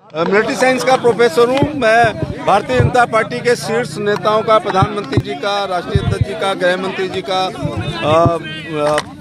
Military science का professor हूँ। मैं भारतीय जनता पार्टी के शीर्ष नेताओं का, प्रधानमंत्री जी का, राष्ट्रीय अध्यक्ष जी का, गृह मंत्री जी का,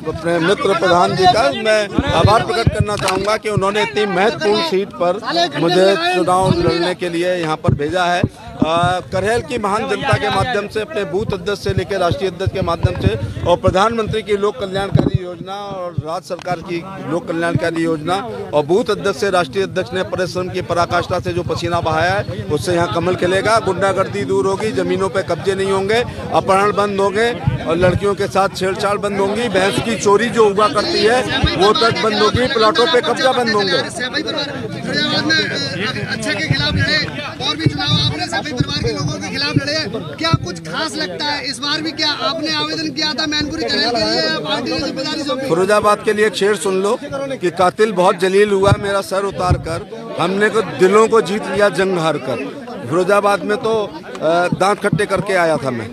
अपने मित्र प्रधान जी का मैं आभार प्रकट करना चाहूँगा कि उन्होंने इतनी महत्वपूर्ण सीट पर मुझे चुनाव लड़ने के लिए यहाँ पर भेजा है। करहल की महान जनता के माध्यम से, अपने बूथ अध्यक्ष से लेकर राष्ट्रीय अध्यक्ष के माध्यम से और प्रधानमंत्री की लोक कल्याणकारी योजना और राज्य सरकार की लोक कल्याणकारी योजना और बूथ अध्यक्ष से राष्ट्रीय अध्यक्ष ने परिश्रम की पराकाष्ठा से जो पसीना बहाया है उससे यहाँ कमल खिलेगा। गुंडागर्दी दूर होगी, जमीनों पे कब्जे नहीं होंगे, अपहरण बंद होंगे और लड़कियों के साथ छेड़छाड़ बंद होंगी, भैंस की चोरी जो हुआ करती है वो तक बंद होगी, प्लाटों पे कब्जा बंद होंगे। अच्छे के खिलाफ लड़े और भी चुनाव आपने सभी परिवार के लोगों के खिलाफ लड़े, क्या कुछ खास लगता है इस बार भी? क्या आपने आवेदन किया था मैनपुरी करहल के लिए, पार्टी ने जिम्मेदारी सौंपी? फिरोजाबाद के लिए एक शेर सुन लो कि कातिल बहुत जलील हुआ मेरा सर उतार कर, हमने को दिलों को जीत लिया जंग हार कर। फिरोजाबाद में तो दांत खट्टे करके आया था मैं।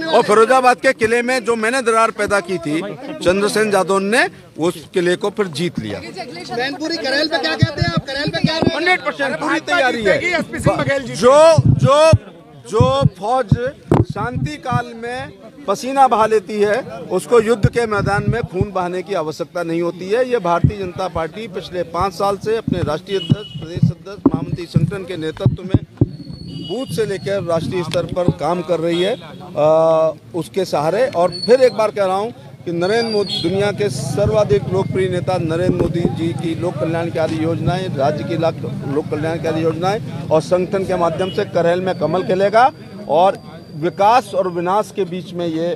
और फिरोजाबाद के किले में जो मैंने दरार पैदा की थी, चंद्रसेन जादव ने उस किले को फिर जीत लिया। मैनपुरी करहल पे क्या कहते हैं आप? करहल पे क्या 100% पूरी तैयारी है। जो फौज शांति काल में पसीना बहा लेती है उसको युद्ध के मैदान में खून बहाने की आवश्यकता नहीं होती है। ये भारतीय जनता पार्टी पिछले 5 साल से अपने राष्ट्रीय अध्यक्ष, प्रदेश अध्यक्ष, महामंत्री संगठन के नेतृत्व में बूथ से लेकर राष्ट्रीय स्तर पर काम कर रही है उसके सहारे। और फिर एक बार कह रहा हूँ कि नरेंद्र मोदी, दुनिया के सर्वाधिक लोकप्रिय नेता नरेंद्र मोदी जी की लोक कल्याणकारी योजनाएं, राज्य की लोक कल्याणकारी योजनाएं और संगठन के माध्यम से करहल में कमल खिलेगा और विकास और विनाश के बीच में ये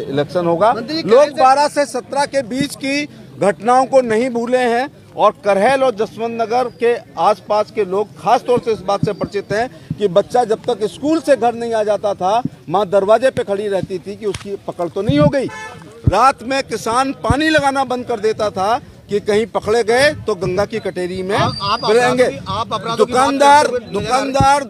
इलेक्शन होगा। लोग 12 से 17 के बीच की घटनाओं को नहीं भूले हैं और करहल और जसवंत नगर के आसपास के लोग खास तौर से इस बात से परिचित हैं कि बच्चा जब तक स्कूल से घर नहीं आ जाता था, माँ दरवाजे पे खड़ी रहती थी कि उसकी पकड़ तो नहीं हो गई। रात में किसान पानी लगाना बंद कर देता था कि कहीं पकड़े गए तो गंगा की कटेरी में गिरेंगे।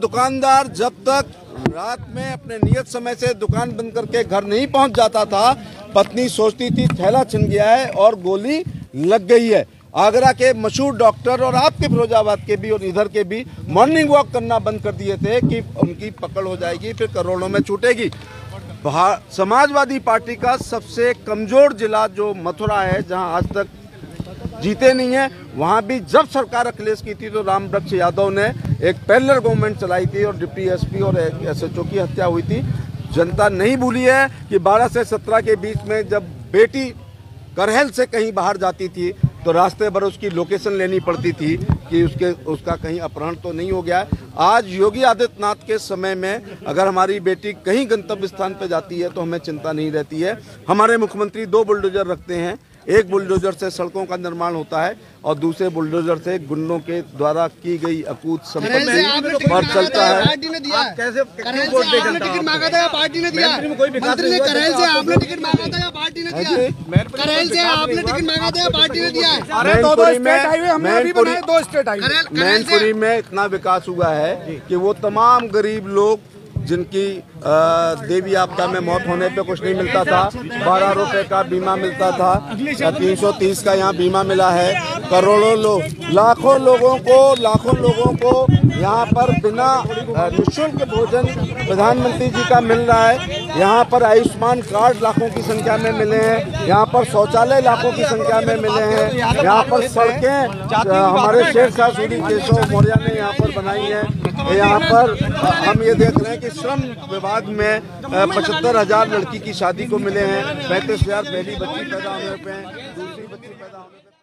दुकानदार जब तक रात में अपने नियत समय से दुकान बंद करके घर नहीं पहुंच जाता था, पत्नी सोचती थी थैला छिन गया है और गोली लग गई है। आगरा के मशहूर डॉक्टर और आपके फिरोजाबाद के भी और इधर के भी मॉर्निंग वॉक करना बंद कर दिए थे कि उनकी पकड़ हो जाएगी, फिर करोड़ों में छूटेगी। समाजवादी पार्टी का सबसे कमजोर जिला जो मथुरा है, जहां आज तक जीते नहीं है, वहां भी जब सरकार अखिलेश की थी तो रामवृक्ष यादव ने एक पैरेलल गवर्नमेंट चलाई थी और डिप्टी एसपी और एसएचओ की हत्या हुई थी। जनता नहीं भूली है कि 12 से 17 के बीच में जब बेटी करहल से कहीं बाहर जाती थी तो रास्ते भर उसकी लोकेशन लेनी पड़ती थी कि उसका कहीं अपहरण तो नहीं हो गया। आज योगी आदित्यनाथ के समय में अगर हमारी बेटी कहीं गंतव्य स्थान पर जाती है तो हमें चिंता नहीं रहती है। हमारे मुख्यमंत्री 2 बुलडोजर रखते हैं, एक बुलडोजर से सड़कों का निर्माण होता है और दूसरे बुलडोजर से गुंडों के द्वारा की गई अकूत संपत्ति पर चलता है। पार्टी ने दिया, कैसे टिकट मांगा था या पार्टी ने दिया? मंत्री ने करहल से आपने टिकट मांगा था या पार्टी ने दिया? करहल से आपने टिकट मांगा था या पार्टी ने दिया? मैनपुरी में इतना विकास हुआ है कि वो तमाम गरीब लोग जिनकी देवी आपदा में मौत होने पे कुछ नहीं मिलता था, 12 रुपए का बीमा मिलता था, 330 का यहाँ बीमा मिला है। करोड़ों लोग, लाखों लोगों को यहाँ पर बिना निःशुल्क भोजन प्रधानमंत्री जी का मिल रहा है। यहाँ पर आयुष्मान कार्ड लाखों की संख्या में मिले हैं, यहाँ पर शौचालय लाखों की संख्या में मिले हैं, यहाँ पर सड़कें हमारे शेरशाह सूरी केशव मौर्य ने यहाँ पर बनाई है। यहाँ पर हम ये देख रहे हैं कि श्रम विभाग में 75,000 लड़की की शादी को मिले हैं, 35,000 पहली बच्ची पैदा होने पे, दूसरी बच्ची पैदा होने पे।